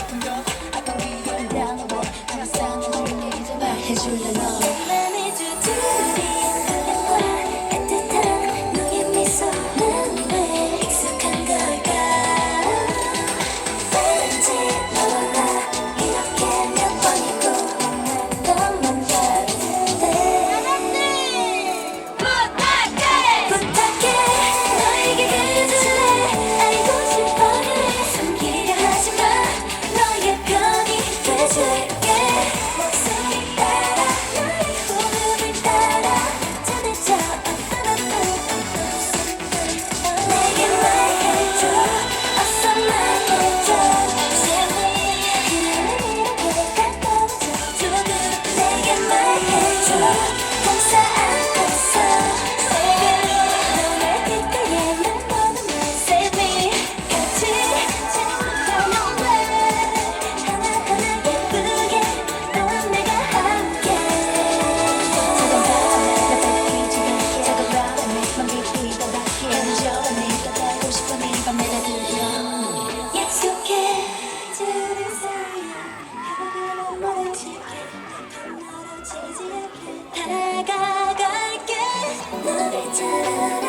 같은 거 아까 위에 그냥 너 항상 나를 이제 말해줄래 너 맘에 두드린 눈과 애틋한 너의 미소는 왜 익숙한 걸까 왠지 몰라 이렇게 몇 번이고 만났던 맘 같은데 부탁해 너에게 그래줄래 알고 싶어해 숨기려 하지마 너의 편이 돼줄게 목소리 따라 너의 호흡을 따라 전해져 내게 말해줘 어서 말해줘 이렇게 가까워져 조금 내게 말해줘 감싸 안고서 너의 귓가에 난 너는 날 Save me 같이 지나가면 돼 하나하나 예쁘게 너와 내가 함께 작은 바람에 맘 깊이 더 닿게 해줘 네가 달고 싶어 네가 내가 들려 약속해 주는 사이 하루는 멀어질게 멀어지지 않게 다가갈게 너를 찾아